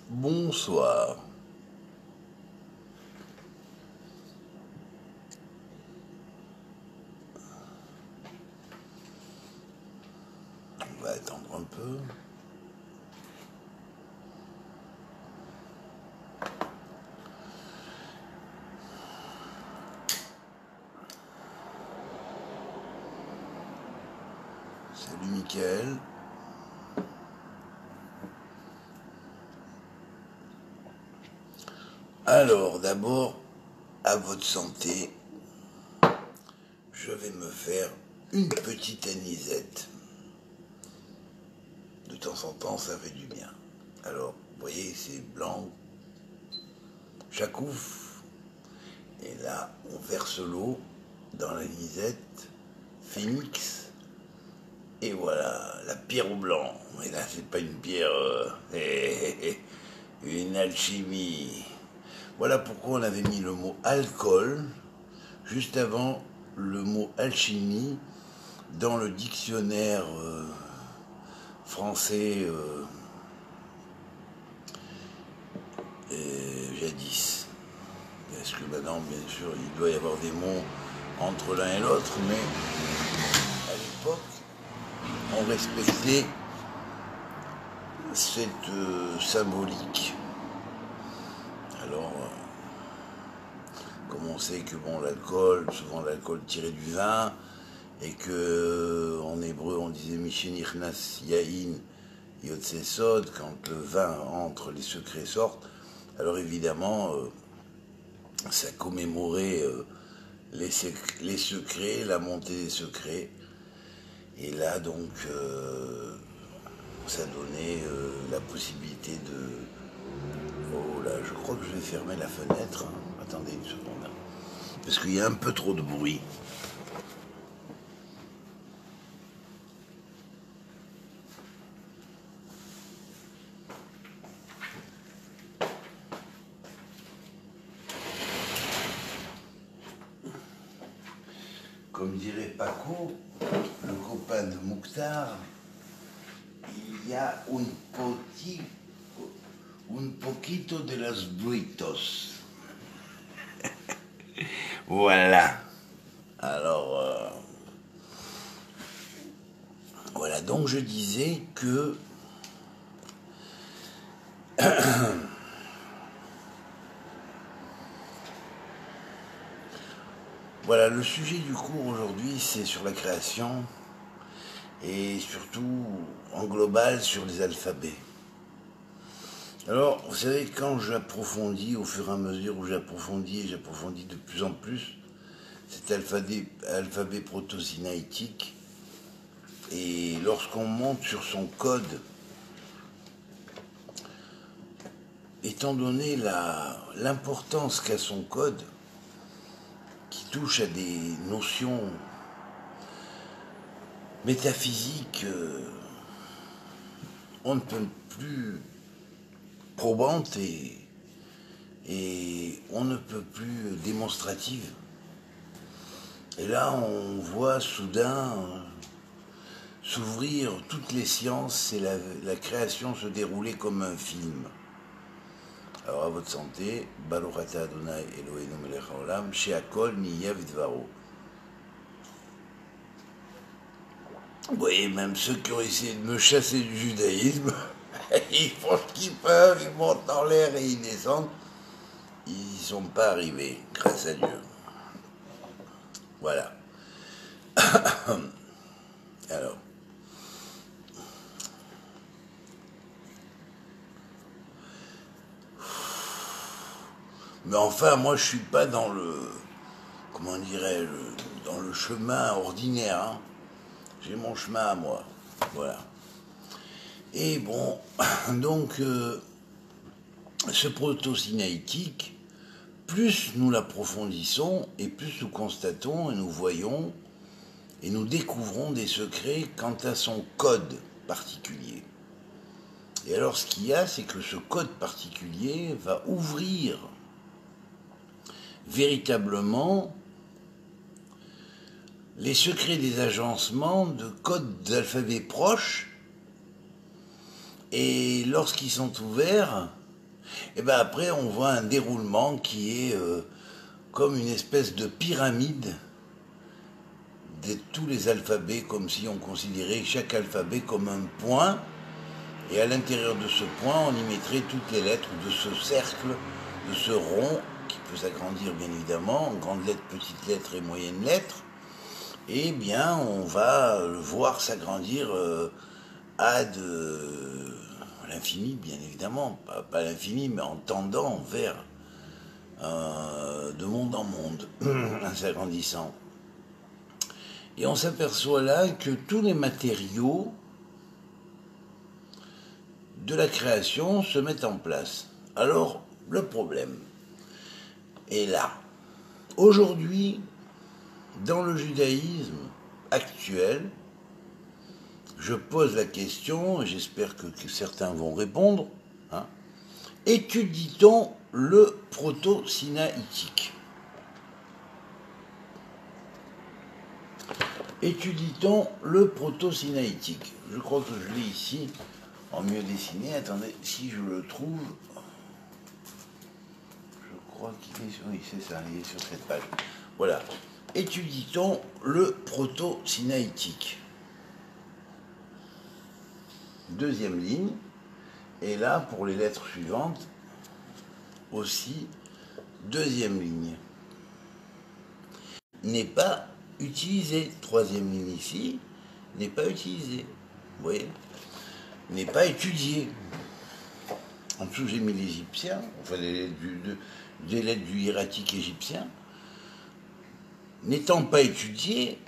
Bonsoir. On va attendre un peu. Salut Mickaël. Alors, d'abord, à votre santé, je vais me faire une petite anisette. De temps en temps, ça fait du bien. Alors, vous voyez, c'est blanc, chacouf. Et là, on verse l'eau dans l'anisette, Phoenix. Et voilà, la pierre au blanc. Mais là, c'est pas une pierre, une alchimie. Voilà pourquoi on avait mis le mot alcool juste avant le mot alchimie dans le dictionnaire français jadis. Parce que maintenant, bien sûr, il doit y avoir des mots entre l'un et l'autre, mais à l'époque, on respectait cette symbolique. Alors, comme on sait que bon, l'alcool, souvent l'alcool tiré du vin, et que en hébreu on disait Mishenichnas Yain Yotse Sod, quand le vin entre, les secrets sortent. Alors évidemment, ça commémorait les secrets, la montée des secrets. Et là donc, ça donnait la possibilité de... Oh là, je crois que je vais fermer la fenêtre. Attendez une seconde. Parce qu'il y a un peu trop de bruit. Comme dirait Paco, le copain de Mouktar, il y a un poquito de las bruitos. Voilà. Alors, voilà, donc je disais que voilà, le sujet du cours aujourd'hui, c'est sur la création et surtout en global sur les alphabets. Alors, vous savez, quand j'approfondis, au fur et à mesure où j'approfondis de plus en plus cet alphabet proto-sinaïtique, et lorsqu'on monte sur son code, étant donné l'importance qu'a son code, qui touche à des notions métaphysiques, on ne peut plus probantes et on ne peut plus démonstrative. Et là, on voit soudain s'ouvrir toutes les sciences et la création se dérouler comme un film. Alors à votre santé, Baruch Ata Adonai Eloheinu Melech Haolam, She'akol Niya V'Dvaro. Vous voyez, même ceux qui ont essayé de me chasser du judaïsme, ils font ce qu'ils peuvent, ils montent en l'air et ils descendent. Ils n'y sont pas arrivés, grâce à Dieu. Voilà. Alors. Mais enfin, moi, je suis pas dans le, comment dirais-je, dans le chemin ordinaire. Hein. J'ai mon chemin à moi. Voilà. Et bon, donc, ce proto-sinaïtique, plus nous l'approfondissons, et plus nous constatons et nous voyons, et nous découvrons des secrets quant à son code particulier. Et alors, ce qu'il y a, c'est que ce code particulier va ouvrir véritablement les secrets des agencements de codes d'alphabet proches, et lorsqu'ils sont ouverts, Et bien après, on voit un déroulement qui est comme une espèce de pyramide de tous les alphabets, comme si on considérait chaque alphabet comme un point, et à l'intérieur de ce point, on y mettrait toutes les lettres de ce cercle, de ce rond, qui peut s'agrandir bien évidemment, en grandes lettres, petites lettres et moyennes lettres, et bien on va le voir s'agrandir à l'infini, bien évidemment, pas l'infini, mais en tendant vers de monde en monde, en s'agrandissant. Et on s'aperçoit là que tous les matériaux de la création se mettent en place. Alors, le problème est là. Aujourd'hui, dans le judaïsme actuel, je pose la question, et j'espère que certains vont répondre, hein, étudie-t-on le proto-sinaïtique? Étudie-t-on le proto-sinaïtique? Je crois que je l'ai ici en mieux dessiné. Attendez, si je le trouve, je crois qu'il est sur... Oui, c'est ça, il est sur cette page. Voilà. Étudie-t-on le proto-sinaïtique? Deuxième ligne. Et là, pour les lettres suivantes, aussi, deuxième ligne. N'est pas utilisé. Troisième ligne ici, n'est pas utilisé. Vous voyez? N'est pas étudié. En dessous, j'ai mis l'égyptien, enfin les lettres du hiératique égyptien. N'étant pas étudié,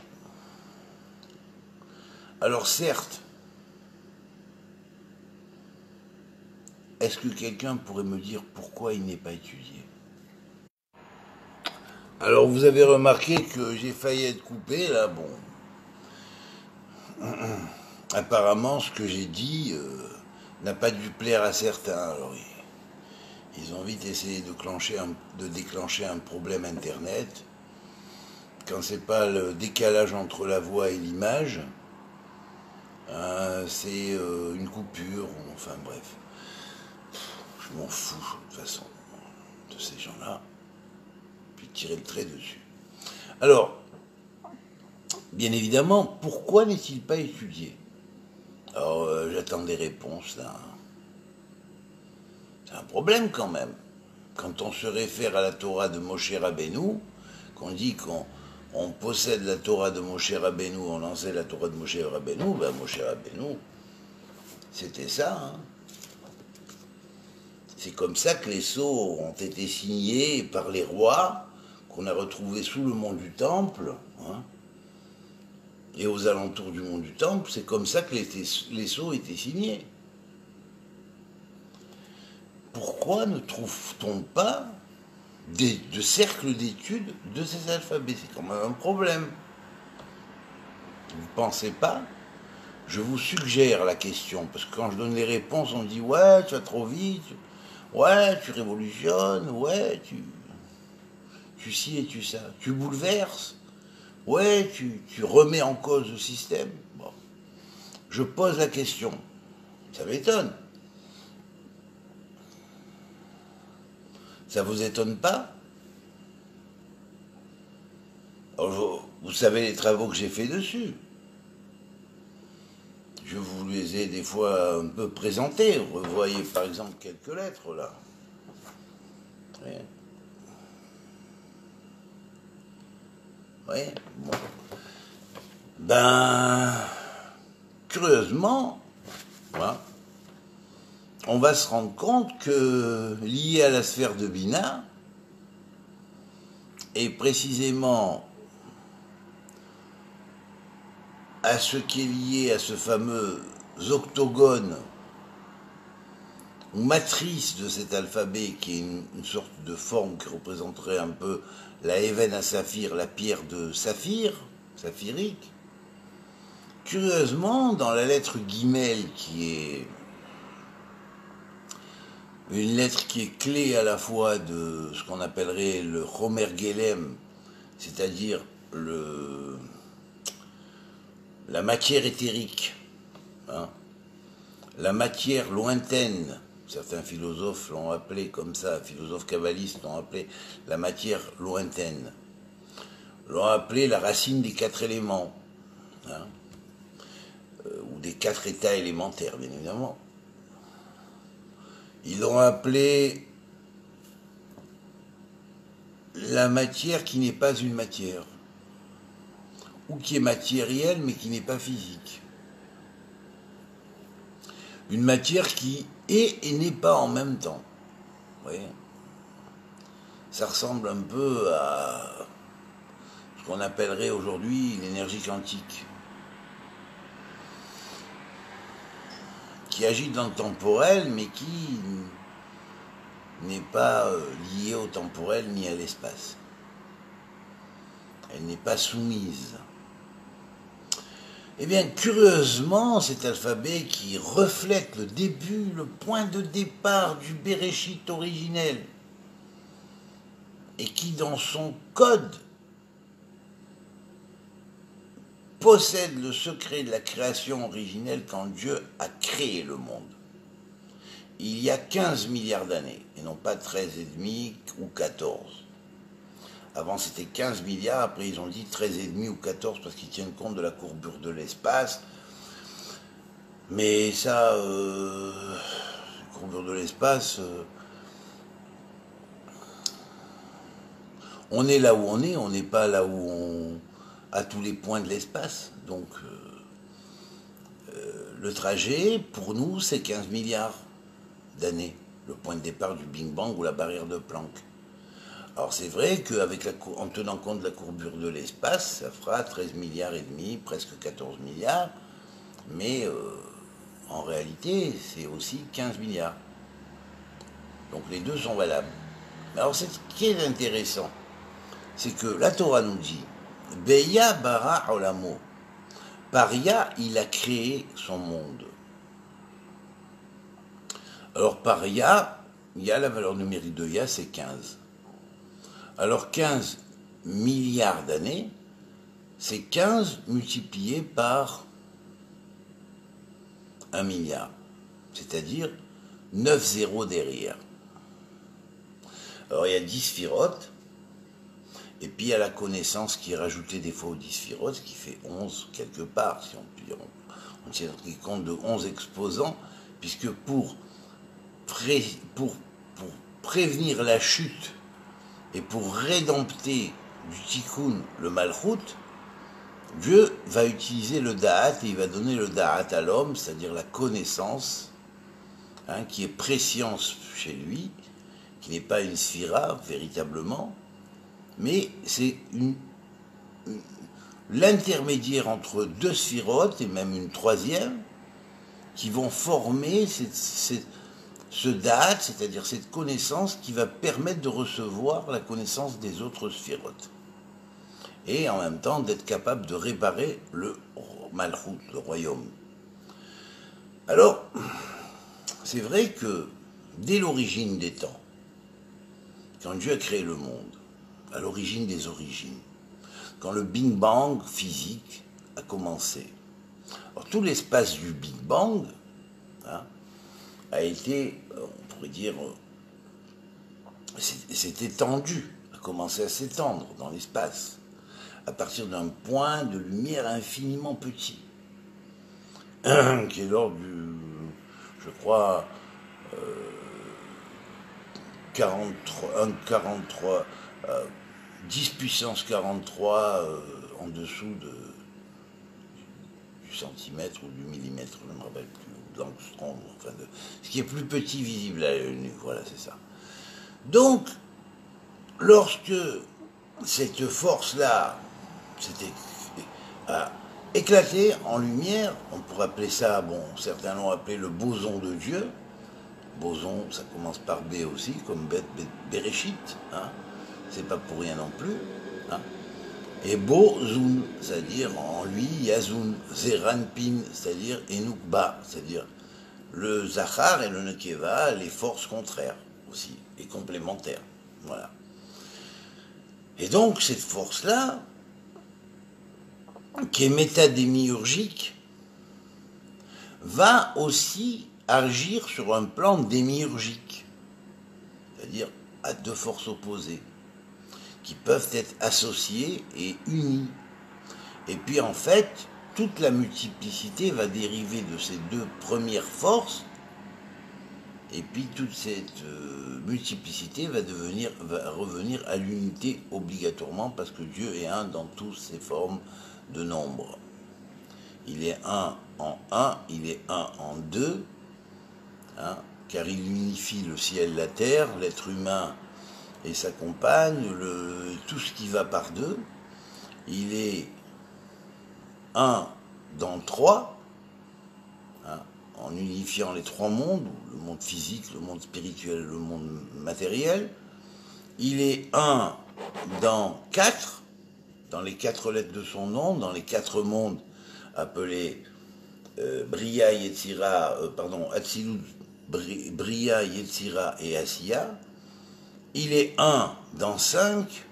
alors certes, est-ce que quelqu'un pourrait me dire pourquoi il n'est pas étudié? Alors vous avez remarqué que j'ai failli être coupé, là, bon. Apparemment, ce que j'ai dit n'a pas dû plaire à certains. Alors ils ont vite essayé de déclencher un problème Internet. Quand c'est pas le décalage entre la voix et l'image, c'est une coupure, enfin bref. Je m'en fous, de toute façon, de ces gens-là. Puis tirer le trait dessus. Alors, bien évidemment, pourquoi n'est-il pas étudié? Alors, j'attends des réponses, là. C'est un problème, quand même. Quand on se réfère à la Torah de Moshe Rabbeinu, qu'on dit qu'on possède la Torah de Moshe Rabbeinu, on enseigne la Torah de Moshe Rabbeinu, ben Moshe Rabbeinu, c'était ça, hein. C'est comme ça que les sceaux ont été signés par les rois, qu'on a retrouvés sous le mont du Temple, hein, et aux alentours du mont du Temple. C'est comme ça que les sceaux étaient signés. Pourquoi ne trouve-t-on pas de cercles d'études de ces alphabets? C'est quand même un problème. Vous ne pensez pas? Je vous suggère la question, parce que quand je donne les réponses, on me dit « Ouais, tu vas trop vite, ouais, tu révolutionnes, ouais, tu ci et tu ça, tu bouleverses, ouais, tu remets en cause le système. » Bon. Je pose la question. Ça m'étonne. Ça vous étonne pas? Alors, vous savez les travaux que j'ai faits dessus. Je vous les ai des fois un peu présentés. Vous voyez par exemple quelques lettres là. Oui. Oui, bon. Ben, curieusement, voilà, on va se rendre compte que lié à la sphère de Binah, et précisément à ce qui est lié à ce fameux octogone ou matrice de cet alphabet, qui est une sorte de forme qui représenterait un peu la Even à saphir, la pierre de saphir, saphirique. Curieusement, dans la lettre Guimel, qui est une lettre qui est clé à la fois de ce qu'on appellerait le Homer Gelem, c'est-à-dire la matière éthérique, hein, la matière lointaine certains philosophes l'ont appelé comme ça, philosophes kabbalistes l'ont appelé la matière lointaine, l'ont appelé la racine des 4 éléments, hein, ou des 4 états élémentaires, bien évidemment. Ils l'ont appelé la matière qui n'est pas une matière, ou qui est matérielle mais qui n'est pas physique. Une matière qui est et n'est pas en même temps. Vous voyez ? Ça ressemble un peu à ce qu'on appellerait aujourd'hui l'énergie quantique, qui agit dans le temporel, mais qui n'est pas liée au temporel ni à l'espace. Elle n'est pas soumise. Eh bien, curieusement, cet alphabet qui reflète le début, le point de départ du Bereshit originel, et qui, dans son code, possède le secret de la création originelle quand Dieu a créé le monde. Il y a 15 milliards d'années, et non pas 13,5 ou 14. Avant c'était 15 milliards, après ils ont dit 13,5 ou 14 parce qu'ils tiennent compte de la courbure de l'espace. Mais ça, courbure de l'espace, on est là où on n'est pas là où on... à tous les points de l'espace. Donc le trajet, pour nous, c'est 15 milliards d'années, le point de départ du Big Bang ou la barrière de Planck. Alors c'est vrai qu'en tenant compte de la courbure de l'espace, ça fera 13 milliards et demi, presque 14 milliards, mais en réalité, c'est aussi 15 milliards. Donc les deux sont valables. Alors ce qui est intéressant, c'est que la Torah nous dit « Beya bara olamo ». Par Ya, il a créé son monde. Alors par Ya, la valeur numérique de Ya, c'est 15. Alors 15 milliards d'années, c'est 15 multiplié par 1 milliard, c'est-à-dire 9 zéros derrière. Alors il y a 10 sphirotes, et puis il y a la connaissance qui est rajoutée des fois aux 10 sphirotes, ce qui fait 11 quelque part, si on peut dire. On tient compte de 11 exposants, puisque pour prévenir la chute et pour rédempter du tikkun le malchut, Dieu va utiliser le da'at et il va donner le da'at à l'homme, c'est-à-dire la connaissance, hein, qui est préscience chez lui, qui n'est pas une sphira véritablement, mais c'est l'intermédiaire entre deux sphirotes et même une troisième qui vont former ce da'at, c'est-à-dire cette connaissance qui va permettre de recevoir la connaissance des autres sphirotes. Et en même temps d'être capable de réparer le malchut, le royaume. Alors, c'est vrai que dès l'origine des temps, quand Dieu a créé le monde, à l'origine des origines, quand le Big Bang physique a commencé, alors tout l'espace du Big Bang, hein, a été, on pourrait dire, s'est étendu, a commencé à s'étendre dans l'espace, à partir d'un point de lumière infiniment petit, qui est l'ordre du, je crois, 43, 10 puissance 43 en dessous du centimètre ou du millimètre, je ne me rappelle plus, ou de l'angstrom, enfin ce qui est plus petit visible à l'œil nu, voilà, c'est ça. Donc, lorsque cette force-là a éclaté en lumière, on pourrait appeler ça, bon, certains l'ont appelé le boson de Dieu. Boson, ça commence par B aussi, comme Bereshit, hein, c'est pas pour rien non plus. Hein. Et Bozun, c'est-à-dire en lui, Yazun, Zeranpin, c'est-à-dire Enukba, c'est-à-dire le Zachar et le Nekeva, les forces contraires aussi, et complémentaires. Voilà. Et donc, cette force-là, qui est métadémiurgique, va aussi agir sur un plan démiurgique, c'est-à-dire à deux forces opposées, qui peuvent être associées et unies. Et puis en fait, toute la multiplicité va dériver de ces deux premières forces, et puis toute cette multiplicité va revenir à l'unité obligatoirement, parce que Dieu est un dans toutes ses formes de nombre. Il est un en un, il est un en deux, hein, car il unifie le ciel, la terre, l'être humain et sa compagne, tout ce qui va par deux. Il est un dans trois, hein, en unifiant les trois mondes, le monde physique, le monde spirituel, le monde matériel. Il est un dans quatre, dans les quatre lettres de son nom, dans les quatre mondes appelés Bria, Yetzira, Atsilut, Bria, Yetzira et Asiya. Il est un dans cinq,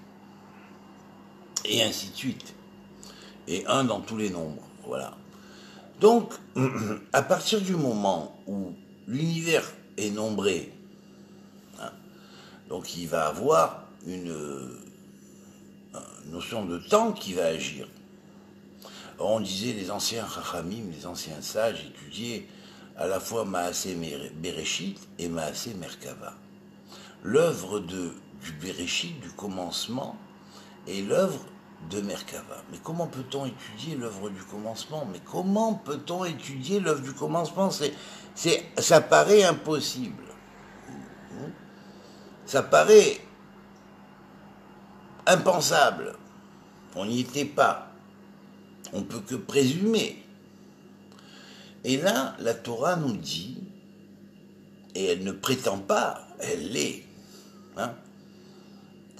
et ainsi de suite. Et un dans tous les nombres, voilà. Donc, à partir du moment où l'univers est nombré, hein, donc il va avoir une notion de temps qui va agir. Alors on disait, les anciens Chachamim, les anciens sages étudiaient à la fois Maaseh Bereshit et Maaseh Merkava. L'œuvre du Bereshit, du commencement, et l'œuvre de Merkava. Mais comment peut-on étudier l'œuvre du commencement? Mais comment peut-on étudier l'œuvre du commencement? Ça paraît impossible. Ça paraît impensable. On n'y était pas. On ne peut que présumer. Et là, la Torah nous dit, et elle ne prétend pas, elle l'est, hein,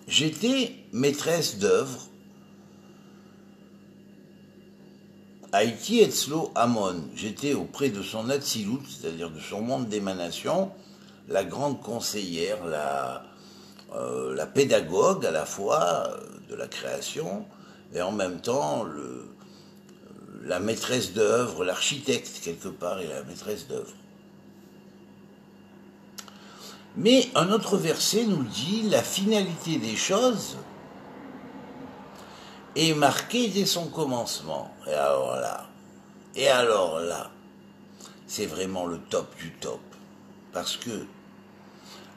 j'étais maîtresse d'œuvre, Haïti Etzlo Amon, j'étais auprès de son Atzilut, c'est-à-dire de son monde d'émanation, la grande conseillère, la pédagogue à la fois de la création, et en même temps la maîtresse d'œuvre, l'architecte quelque part, et la maîtresse d'œuvre. Mais un autre verset nous dit la finalité des choses est marquée dès son commencement. Et alors là, c'est vraiment le top du top. Parce que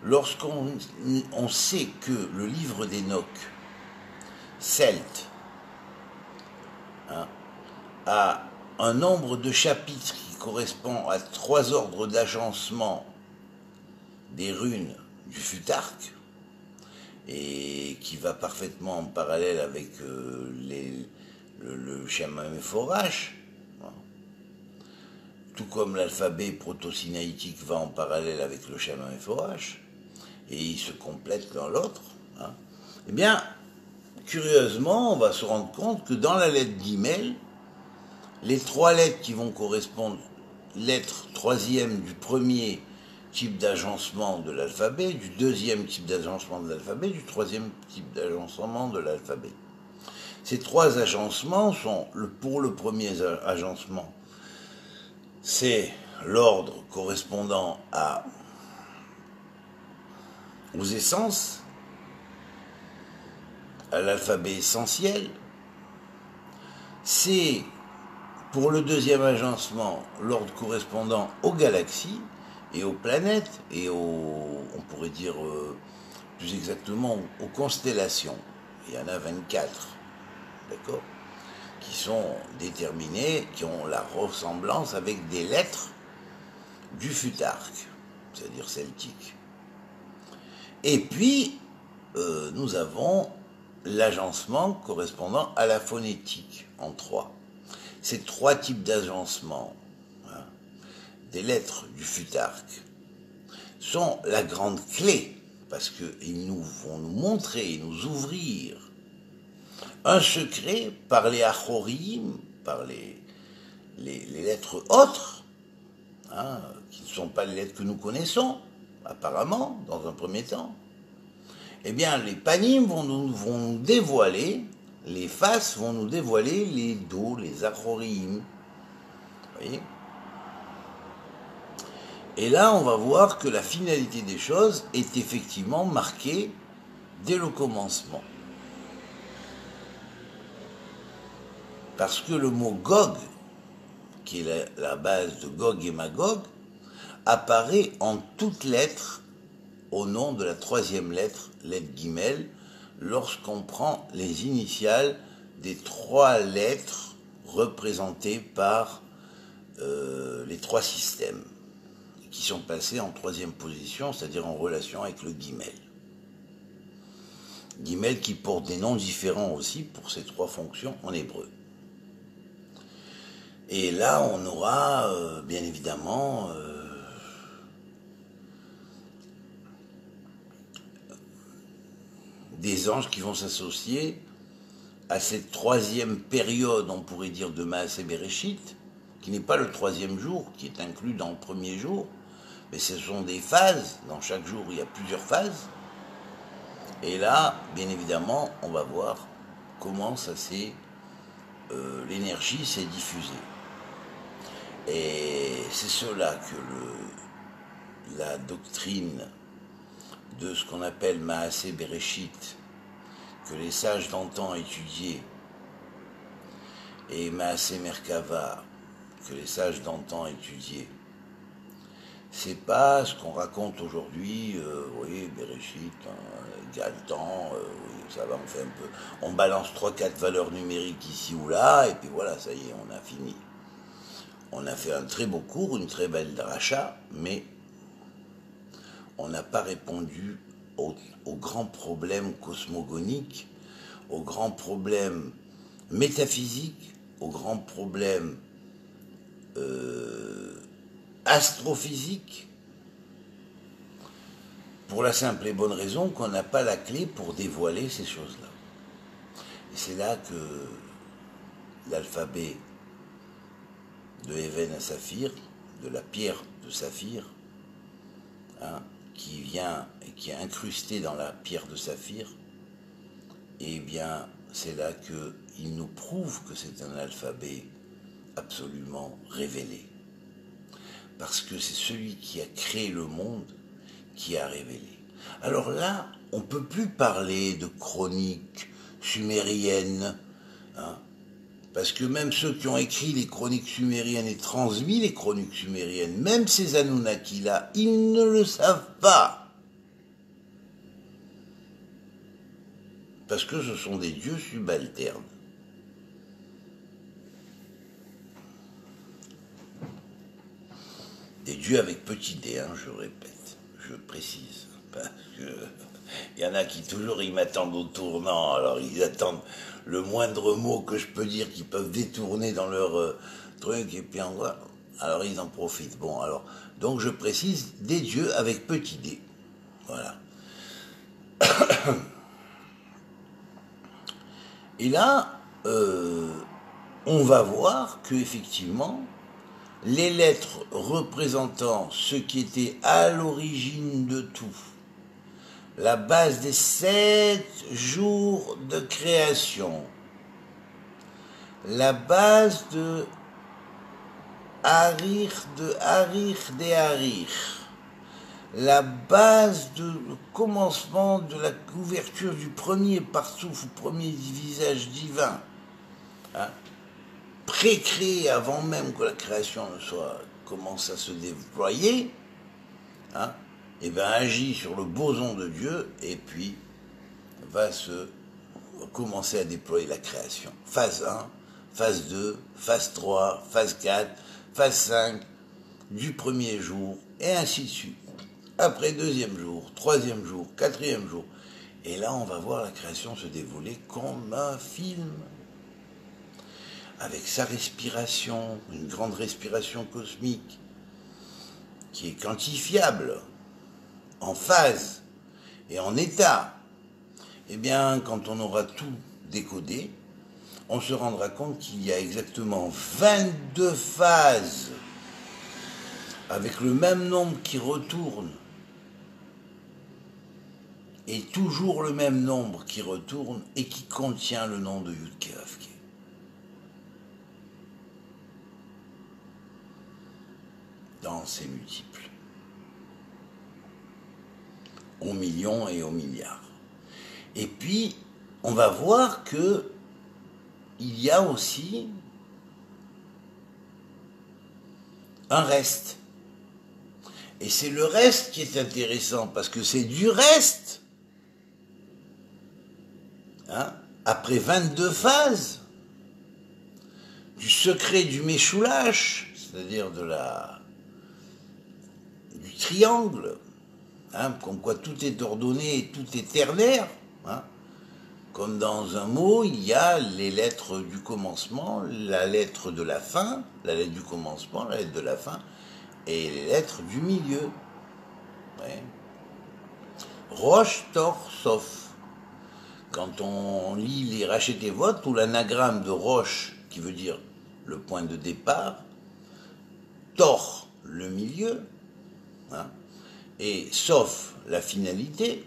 lorsqu'on sait que le livre d'Enoch, celte, hein, a un nombre de chapitres qui correspond à 3 ordres d'agencement des runes du Futark, et qui va parfaitement en parallèle avec le Shema Meforash, hein, tout comme l'alphabet proto-sinaïtique va en parallèle avec le Shema Meforash, et ils se complètent l'un l'autre, hein. Eh bien, curieusement, on va se rendre compte que dans la lettre d'Imel, les 3 lettres qui vont correspondre, lettre 3e du premier type d'agencement de l'alphabet, du 2e type d'agencement de l'alphabet, du 3e type d'agencement de l'alphabet. Ces 3 agencements sont, pour le premier agencement, c'est l'ordre correspondant aux essences, à l'alphabet essentiel. C'est, pour le 2e agencement, l'ordre correspondant aux galaxies et aux planètes et on pourrait dire plus exactement aux constellations. Il y en a 24, d'accord, qui sont déterminées, qui ont la ressemblance avec des lettres du Futark, c'est-à-dire celtique. Et puis, nous avons l'agencement correspondant à la phonétique, en 3. Ces 3 types d'agencement, hein, des lettres du Futark, sont la grande clé, parce qu'ils vont nous montrer, nous ouvrir un secret par les achorim, par les lettres autres, hein, qui ne sont pas les lettres que nous connaissons, apparemment, dans un premier temps. Eh bien, les panim vont nous dévoiler, les faces vont nous dévoiler les dos, les achorim. Vous voyez ? Et là, on va voir que la finalité des choses est effectivement marquée dès le commencement. Parce que le mot Gog, qui est la base de Gog et Magog, apparaît en toutes lettres au nom de la troisième lettre, lettre Guimel, lorsqu'on prend les initiales des trois lettres représentées par les trois systèmes, qui sont passés en troisième position, c'est-à-dire en relation avec le Guimel. Guimel qui porte des noms différents aussi pour ces trois fonctions en hébreu. Et là, on aura, bien évidemment, des anges qui vont s'associer à cette troisième période, on pourrait dire, de Maaseh Bereshit, qui n'est pas le troisième jour, qui est inclus dans le premier jour, mais ce sont des phases. Dans chaque jour, il y a plusieurs phases. Et là, bien évidemment, on va voir comment ça s'est, l'énergie s'est diffusée. Et c'est cela que la doctrine de ce qu'on appelle Maaseh Bereshit, que les sages d'antan étudiaient, et Maaseh Merkava, que les sages d'antan étudiaient, c'est pas ce qu'on raconte aujourd'hui, oui, Bereshit, égale temps, oui, ça va, on fait un peu, on balance 3-4 valeurs numériques ici ou là, et puis voilà, ça y est, on a fini. On a fait un très beau cours, une très belle dracha, mais on n'a pas répondu aux grands problèmes cosmogoniques, aux grands problèmes métaphysiques, aux grands problèmes astrophysiques, pour la simple et bonne raison qu'on n'a pas la clé pour dévoiler ces choses-là. Et c'est là que l'alphabet de Even à Saphir, de la pierre de Saphir, hein, qui vient et qui est incrusté dans la pierre de saphir, et bien c'est là qu'il nous prouve que c'est un alphabet absolument révélé. Parce que c'est celui qui a créé le monde qui a révélé. Alors là, on ne peut plus parler de chroniques sumériennes, hein, parce que même ceux qui ont écrit les chroniques sumériennes et transmis les chroniques sumériennes, même ces Anunnaki-là, ils ne le savent pas. Parce que ce sont des dieux subalternes. Des dieux avec petit d, hein, je répète, je précise. Parce que il y en a qui toujours ils m'attendent au tournant, alors ils attendent le moindre mot que je peux dire qu'ils peuvent détourner dans leur truc, et puis en voit, alors ils en profitent. Bon, alors, donc je précise, des dieux avec petit d. Voilà. Et là, on va voir que effectivement, les lettres représentant ce qui était à l'origine de tout, la base des 7 jours de création, la base de Harir des Harir, la base de le commencement de la couverture du premier parsouf, premier visage divin, hein, pré-créé avant même que la création ne soit commence à se déployer, hein, et bien agit sur le boson de Dieu, et puis va commencer à déployer la création. Phase 1, phase 2, phase 3, phase 4, phase 5, du premier jour, et ainsi de suite. Après deuxième jour, troisième jour, quatrième jour. Et là, on va voir la création se dévoiler comme un film. Avec sa respiration, une grande respiration cosmique, qui est quantifiable, en phase et en état. Eh bien, quand on aura tout décodé, on se rendra compte qu'il y a exactement 22 phases avec le même nombre qui retourne et toujours le même nombre qui retourne et qui contient le nom de Yud-Keh Vav-Keh. Dans ses multiples. au million et au milliard. Et puis, on va voir que il y a aussi un reste. Et c'est le reste qui est intéressant, parce que c'est du reste. Hein, après 22 phases, du secret du Méchoulache, c'est-à-dire du triangle, hein, comme quoi tout est ordonné et tout est ternaire. Hein. Comme dans un mot, il y a les lettres du commencement, la lettre de la fin, la lettre du commencement, la lettre de la fin, et les lettres du milieu. Ouais. Roche, Tor, Sof. Quand on lit les Rachétévot, ou l'anagramme de Roche, qui veut dire le point de départ, Tor, le milieu, hein, et Sof, la finalité,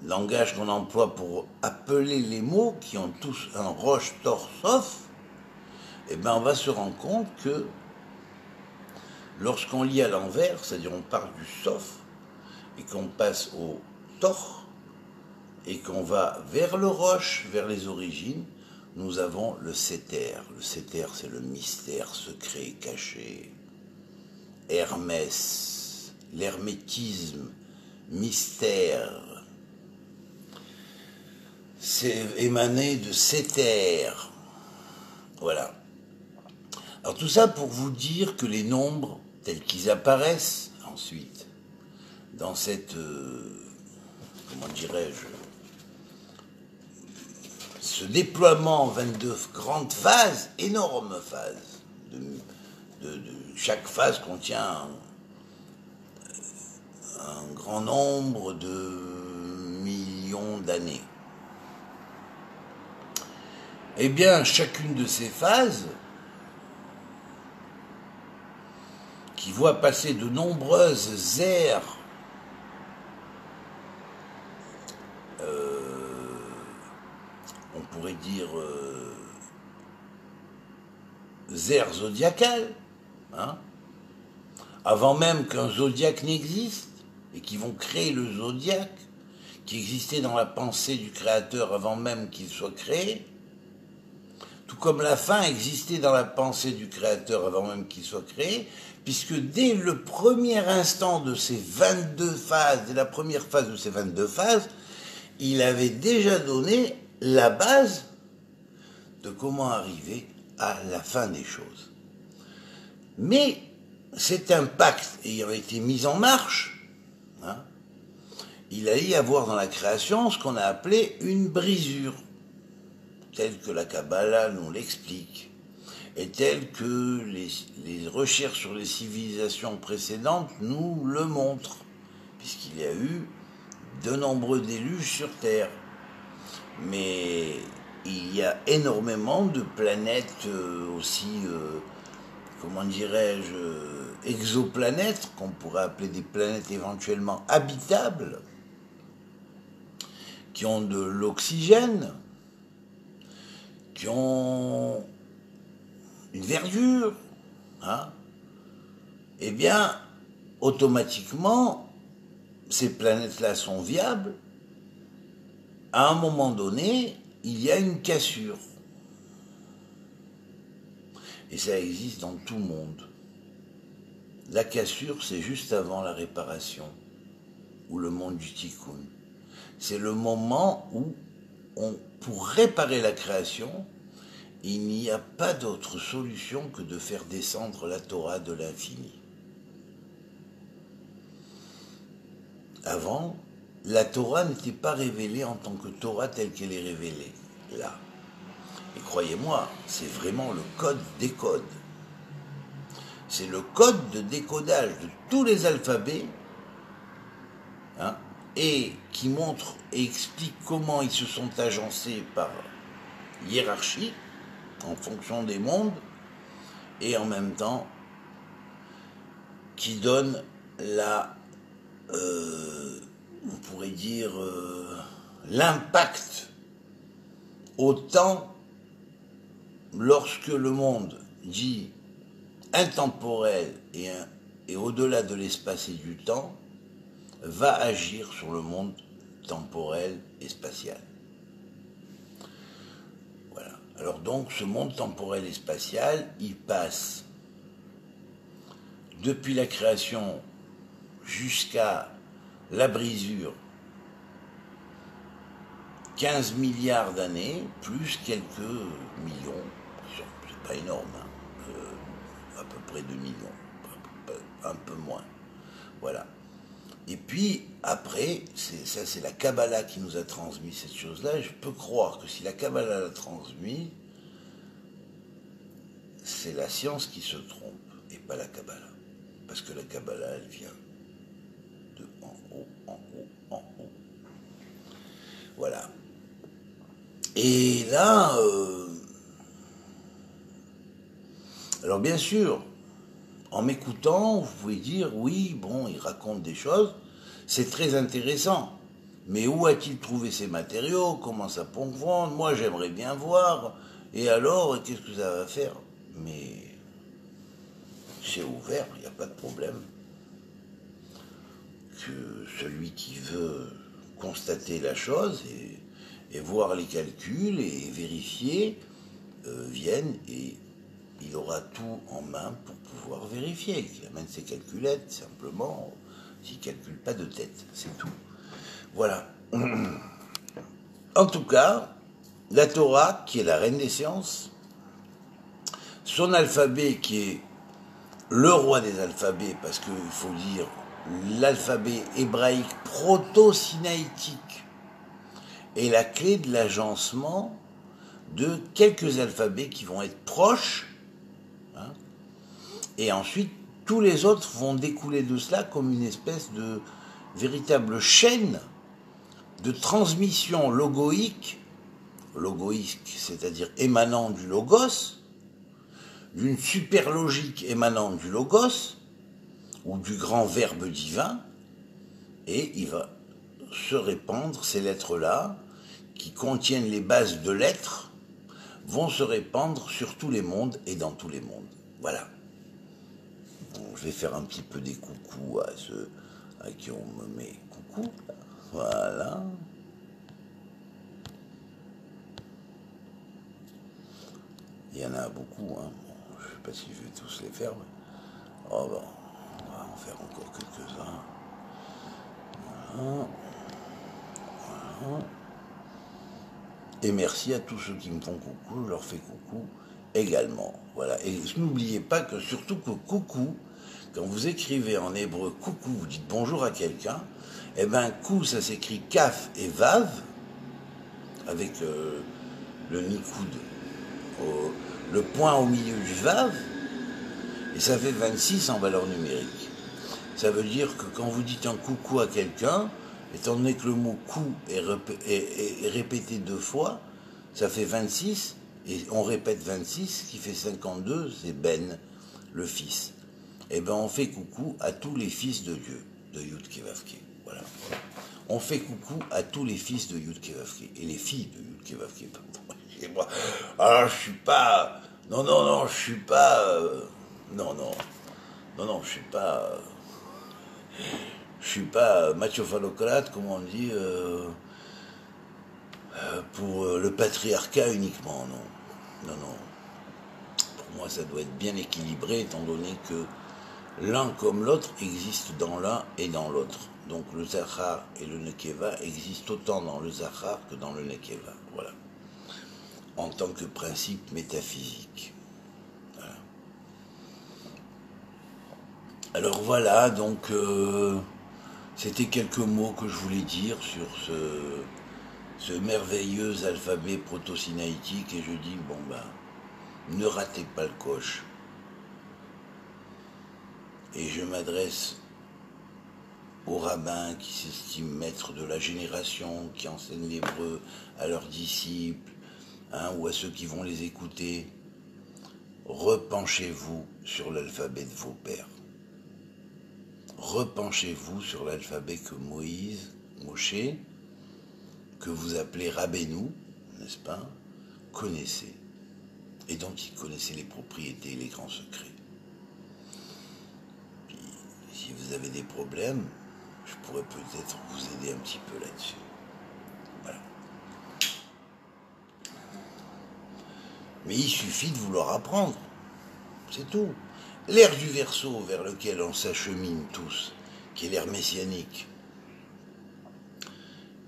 langage qu'on emploie pour appeler les mots qui ont tous un Roche, Tor, Sof, eh bien on va se rendre compte que lorsqu'on lit à l'envers, c'est-à-dire on part du Sof, et qu'on passe au Tor, et qu'on va vers le Roche, vers les origines, nous avons le Séter. Le Séter, c'est le mystère secret, caché. Hermès, l'hermétisme, mystère. C'est émané de Séter. Voilà. Alors tout ça pour vous dire que les nombres, tels qu'ils apparaissent ensuite, dans cette, comment dirais-je, ce déploiement en 22 grandes phases, énormes phases, chaque phase contient un grand nombre de millions d'années. Eh bien, chacune de ces phases, qui voit passer de nombreuses ères on pourrait dire ères zodiacales, hein, avant même qu'un zodiaque n'existe, et qui vont créer le zodiaque, qui existait dans la pensée du créateur avant même qu'il soit créé, tout comme la fin existait dans la pensée du créateur avant même qu'il soit créé, puisque dès le premier instant de ces 22 phases, dès la première phase de ces 22 phases, il avait déjà donné la base de comment arriver à la fin des choses. Mais cet impact ayant été mis en marche, hein, il allait y avoir dans la création ce qu'on a appelé une brisure, telle que la Kabbalah nous l'explique, et telle que les recherches sur les civilisations précédentes nous le montrent, puisqu'il y a eu de nombreux déluges sur Terre. Mais il y a énormément de planètes aussi, comment dirais-je, exoplanètes, qu'on pourrait appeler des planètes éventuellement habitables, qui ont de l'oxygène, qui ont une verdure, hein, eh bien, automatiquement, ces planètes-là sont viables. À un moment donné, il y a une cassure. Et ça existe dans tout le monde. La cassure, c'est juste avant la réparation, ou le monde du tikkun. C'est le moment où, pour réparer la création, il n'y a pas d'autre solution que de faire descendre la Torah de l'infini. Avant, la Torah n'était pas révélée en tant que Torah telle qu'elle est révélée, là. Et croyez-moi, c'est vraiment le code des codes. C'est le code de décodage de tous les alphabets, hein, et qui montre et explique comment ils se sont agencés par hiérarchie, en fonction des mondes, et en même temps, qui donne on pourrait dire, l'impact au temps lorsque le monde dit intemporel et au-delà de l'espace et du temps, va agir sur le monde temporel et spatial. Voilà. Alors donc, ce monde temporel et spatial, il passe depuis la création jusqu'à la brisure 15 milliards d'années, plus quelques millions, c'est pas énorme, hein, à peu près 2 millions, un peu moins. Voilà. Et puis, après, ça c'est la Kabbalah qui nous a transmis cette chose-là, et je peux croire que si la Kabbalah l'a transmis, c'est la science qui se trompe, et pas la Kabbalah. Parce que la Kabbalah, elle vient de en haut, en haut, en haut. Voilà. Et là, alors bien sûr, en m'écoutant, vous pouvez dire, oui, bon, il raconte des choses, c'est très intéressant. Mais où a-t-il trouvé ces matériaux? Comment ça fonctionne? Moi, j'aimerais bien voir. Et alors, qu'est-ce que ça va faire? Mais c'est ouvert, il n'y a pas de problème. Que celui qui veut constater la chose et voir les calculs et vérifier vienne et il aura tout en main pour pouvoir vérifier. Il amène ses calculettes, simplement, s'il ne calcule pas de tête, c'est tout. Voilà. En tout cas, la Torah, qui est la reine des sciences, son alphabet qui est le roi des alphabets, parce qu'il faut dire l'alphabet hébraïque proto-sinaïtique est la clé de l'agencement de quelques alphabets qui vont être proches, hein, et ensuite tous les autres vont découler de cela comme une espèce de véritable chaîne de transmission logoïque, c'est-à-dire émanant du logos, d'une superlogique émanant du logos, ou du grand verbe divin, et il va se répandre, ces lettres-là, qui contiennent les bases de l'être, vont se répandre sur tous les mondes et dans tous les mondes. Voilà. Donc, je vais faire un petit peu des coucous à ceux à qui on me met coucou. Voilà. Il y en a beaucoup, hein. Bon, je ne sais pas si je vais tous les faire, mais... Oh bon, on va en faire encore quelques-uns. Voilà. Voilà. Et merci à tous ceux qui me font coucou, je leur fais coucou également. Voilà. Et n'oubliez pas que, surtout que coucou, quand vous écrivez en hébreu coucou, vous dites bonjour à quelqu'un, eh bien, kou, ça s'écrit kaf et vav, avec le nikoud, le point au milieu du vav, et ça fait 26 en valeur numérique. Ça veut dire que quand vous dites un coucou à quelqu'un, étant donné que le mot coup est répété 2 fois, ça fait 26, et on répète 26, ce qui fait 52, c'est Ben, le fils. Eh bien, on fait coucou à tous les fils de Dieu, de Yud Kevavke. Voilà. On fait coucou à tous les fils de Yud Kevavke, et les filles de Yud Kevavke. Alors, je suis pas... Non, je suis pas... Non, je suis pas... Je suis pas machophalocrate, comme on dit, pour le patriarcat uniquement, non. Pour moi, ça doit être bien équilibré, étant donné que l'un comme l'autre existe dans l'un et dans l'autre. Donc le Zachar et le Nekeva existent autant dans le Zachar que dans le Nekeva, voilà. En tant que principe métaphysique. Voilà. Alors voilà, donc... c'était quelques mots que je voulais dire sur ce merveilleux alphabet proto-sinaïtique, et je dis, bon ben, ne ratez pas le coche. Et je m'adresse aux rabbins qui s'estiment maîtres de la génération, qui enseignent l'hébreu à leurs disciples, hein, ou à ceux qui vont les écouter. Repenchez-vous sur l'alphabet de vos pères. Repenchez-vous sur l'alphabet que Moshe, que vous appelez Rabbeinu, n'est-ce pas, connaissait, et dont il connaissait les propriétés et les grands secrets. Puis, si vous avez des problèmes, je pourrais peut-être vous aider un petit peu là-dessus. Voilà. Mais il suffit de vouloir apprendre. C'est tout. L'ère du Verseau vers lequel on s'achemine tous, qui est l'ère messianique,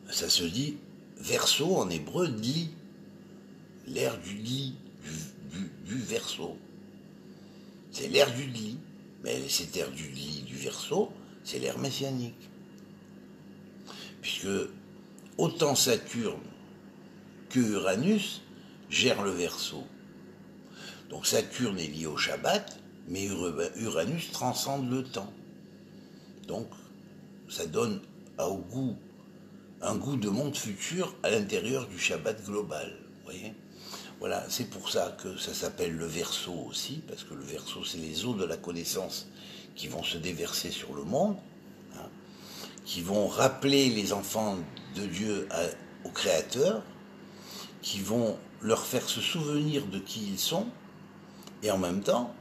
ça se dit Verseau en hébreu, Dli. L'ère du Dli, du Verseau. C'est l'ère du Dli. Mais cette ère du Dli, du Verseau, c'est l'ère messianique. Puisque autant Saturne que Uranus gèrent le Verseau. Donc Saturne est lié au Shabbat, mais Uranus transcende le temps. Donc ça donne un goût de monde futur à l'intérieur du Shabbat global. Vous voyez ? Voilà, c'est pour ça que ça s'appelle le Verseau aussi, parce que le Verseau, c'est les eaux de la connaissance qui vont se déverser sur le monde, hein, qui vont rappeler les enfants de Dieu au Créateur, qui vont leur faire se souvenir de qui ils sont, et en même temps,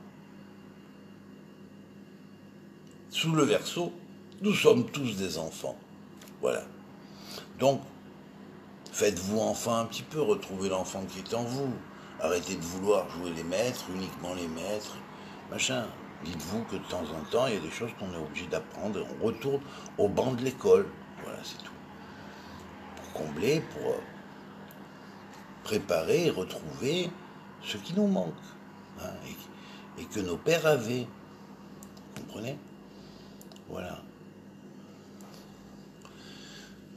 sous le Verseau, nous sommes tous des enfants. Voilà. Donc, faites-vous enfin un petit peu, retrouvez l'enfant qui est en vous. Arrêtez de vouloir jouer les maîtres, uniquement les maîtres, machin. Dites-vous que de temps en temps, il y a des choses qu'on est obligé d'apprendre et on retourne au banc de l'école. Voilà, c'est tout. Pour combler, pour préparer et retrouver ce qui nous manque. Hein, et que nos pères avaient. Vous comprenez ? Voilà.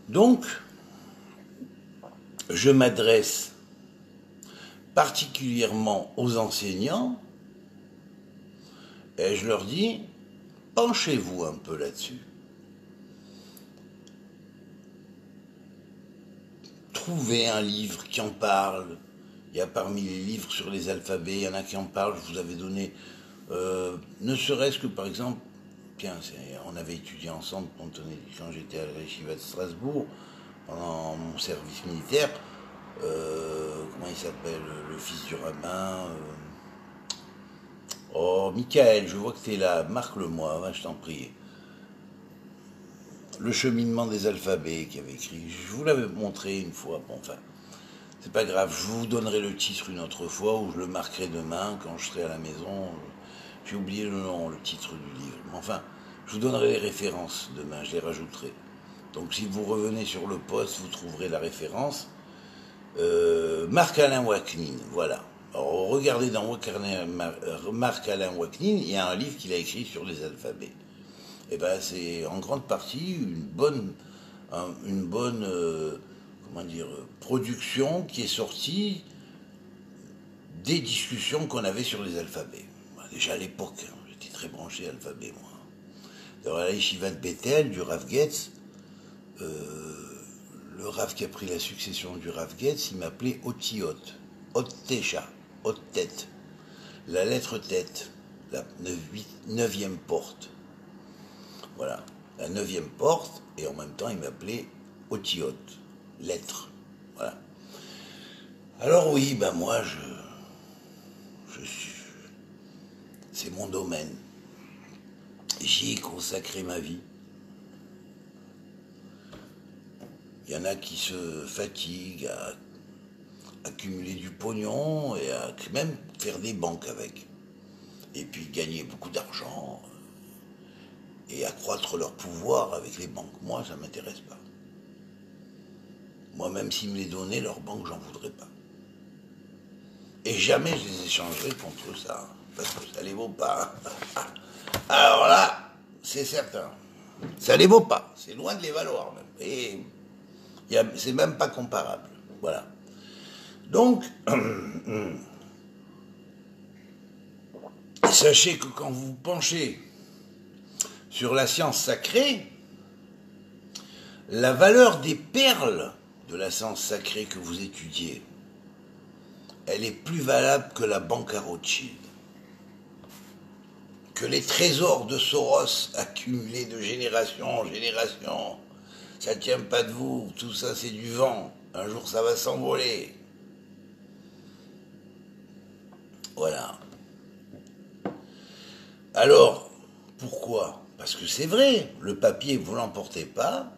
Donc, je m'adresse particulièrement aux enseignants et je leur dis, penchez-vous un peu là-dessus. Trouvez un livre qui en parle. Il y a parmi les livres sur les alphabets, il y en a qui en parlent, je vous avais donné, ne serait-ce que par exemple, tiens, on avait étudié ensemble quand j'étais à la Yeshiva de Strasbourg, pendant mon service militaire, comment il s'appelle, le fils du rabbin, Michael, je vois que tu es là, marque-le-moi, hein, je t'en prie. Le cheminement des alphabets qu'il avait écrit, je vous l'avais montré une fois, bon enfin, c'est pas grave, je vous donnerai le titre une autre fois, ou je le marquerai demain quand je serai à la maison, j'ai oublié le nom, le titre du livre, mais enfin, je vous donnerai les références demain, je les rajouterai. Donc si vous revenez sur le post, vous trouverez la référence. Marc-Alain Waknin, voilà. Alors regardez dans Marc-Alain Waknin, il y a un livre qu'il a écrit sur les alphabets. Et ben c'est en grande partie une bonne production qui est sortie des discussions qu'on avait sur les alphabets. Déjà à l'époque, hein, j'étais très branché alphabet, moi. Alors à la Yeshiva de Bethel, du Rav Getz, le Rav qui a pris la succession du Rav Getz, il m'appelait Otiot, Ot-Tesha, Ot-Tête, la lettre tête, la 9e porte. Voilà, la 9e porte, et en même temps il m'appelait Otiot, lettre. Voilà. Alors oui, ben moi je suis, c'est mon domaine. J'y ai consacré ma vie. Il y en a qui se fatiguent à accumuler du pognon et à même faire des banques avec. Et puis gagner beaucoup d'argent et accroître leur pouvoir avec les banques. Moi, ça ne m'intéresse pas. Moi, même s'ils me les donnaient, leurs banques, j'en voudrais pas. Et jamais je les échangerai contre ça, parce que ça les vaut pas. Alors là, c'est certain. Ça les vaut pas. C'est loin de les valoir même. Et c'est même pas comparable. Voilà. Donc, sachez que quand vous vous penchez sur la science sacrée, la valeur des perles de la science sacrée que vous étudiez, elle est plus valable que la banque à Rothschild, que les trésors de Soros accumulés de génération en génération. Ça ne tient pas de vous, tout ça c'est du vent, un jour ça va s'envoler. Voilà. Alors, pourquoi ? Parce que c'est vrai, le papier, vous l'emportez pas,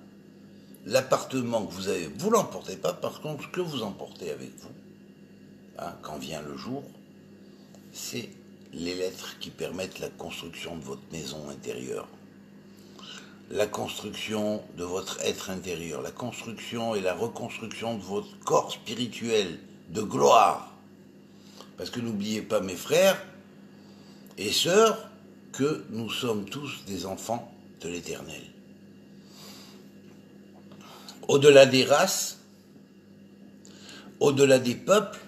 l'appartement que vous avez, vous l'emportez pas, par contre, ce que vous emportez avec vous, hein, quand vient le jour, c'est les lettres qui permettent la construction de votre maison intérieure, la construction de votre être intérieur, la construction et la reconstruction de votre corps spirituel de gloire. Parce que n'oubliez pas, mes frères et sœurs, que nous sommes tous des enfants de l'Éternel. Au-delà des races, au-delà des peuples,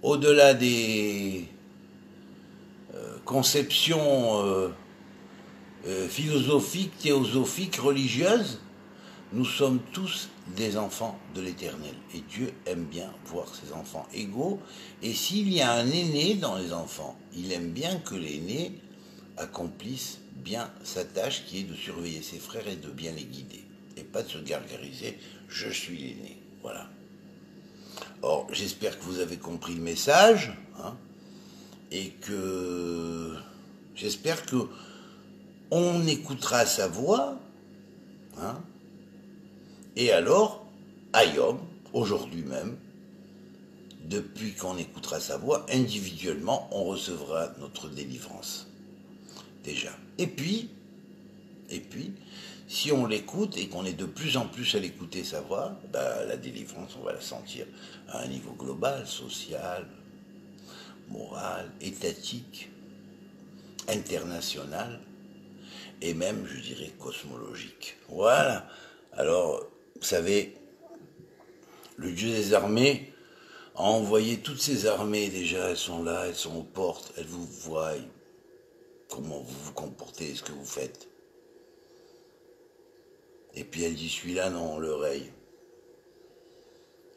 au-delà des conceptions philosophiques, théosophiques, religieuses, nous sommes tous des enfants de l'Éternel. Et Dieu aime bien voir ses enfants égaux. Et s'il y a un aîné dans les enfants, il aime bien que l'aîné accomplisse bien sa tâche, qui est de surveiller ses frères et de bien les guider. Et pas de se gargariser, je suis l'aîné. Voilà. Or, j'espère que vous avez compris le message, hein, et que j'espère que on écoutera sa voix, hein, et alors, Ayom, aujourd'hui même, depuis qu'on écoutera sa voix, individuellement, on recevra notre délivrance. Déjà. Et puis, si on l'écoute et qu'on est de plus en plus à l'écouter sa voix, bah, la délivrance, on va la sentir à un niveau global, social, moral, étatique, international, et même, je dirais, cosmologique. Voilà. Alors, vous savez, le Dieu des armées a envoyé toutes ces armées, déjà, elles sont là, elles sont aux portes, elles vous voient, comment vous vous comportez, ce que vous faites. Et puis elle dit, celui-là, non, on le raye.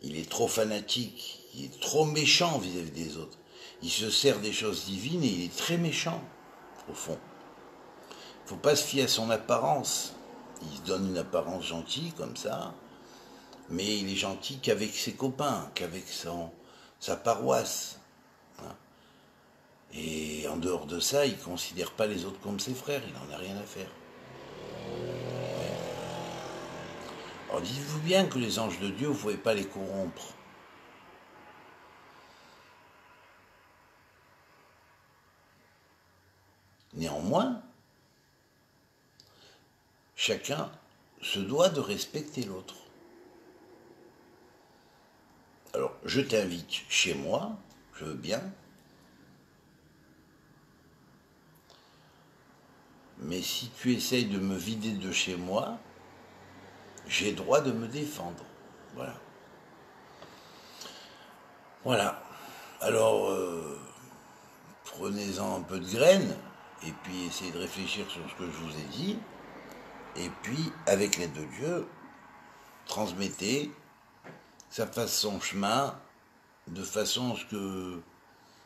Il est trop fanatique, il est trop méchant vis-à-vis des autres. Il se sert des choses divines et il est très méchant, au fond. Il ne faut pas se fier à son apparence. Il se donne une apparence gentille, comme ça, mais il est gentil qu'avec ses copains, qu'avec sa paroisse. Hein. Et en dehors de ça, il ne considère pas les autres comme ses frères, il n'en a rien à faire. Alors dites-vous bien que les anges de Dieu, vous ne pouvez pas les corrompre. Néanmoins, chacun se doit de respecter l'autre. Alors, je t'invite chez moi, je veux bien, mais si tu essayes de me vider de chez moi, j'ai droit de me défendre. Voilà. Voilà. Alors, prenez-en un peu de graines, et puis essayez de réfléchir sur ce que je vous ai dit, et puis, avec l'aide de Dieu, transmettez, que ça fasse son chemin, de façon à ce que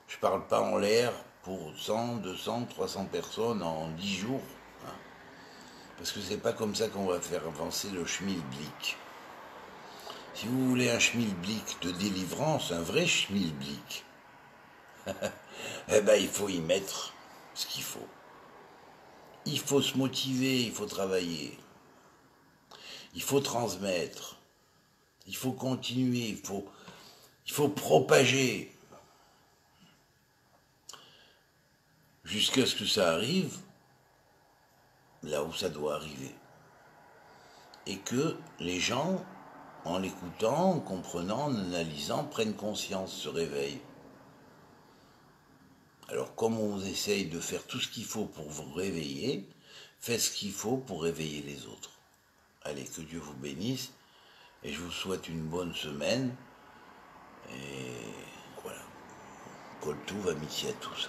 je ne parle pas en l'air pour 100, 200, 300 personnes en 10 jours. Hein, parce que c'est pas comme ça qu'on va faire avancer le schmilblick. Si vous voulez un schmilblick de délivrance, un vrai schmilblick, eh ben il faut y mettre ce qu'il faut. Il faut se motiver, il faut travailler. Il faut transmettre. Il faut continuer, il faut propager. Jusqu'à ce que ça arrive là où ça doit arriver. Et que les gens, en l'écoutant, en comprenant, en analysant, prennent conscience, se réveillent. Alors comme on essaye de faire tout ce qu'il faut pour vous réveiller, faites ce qu'il faut pour réveiller les autres. Allez, que Dieu vous bénisse, et je vous souhaite une bonne semaine, et voilà. Coltou va amitié à tous.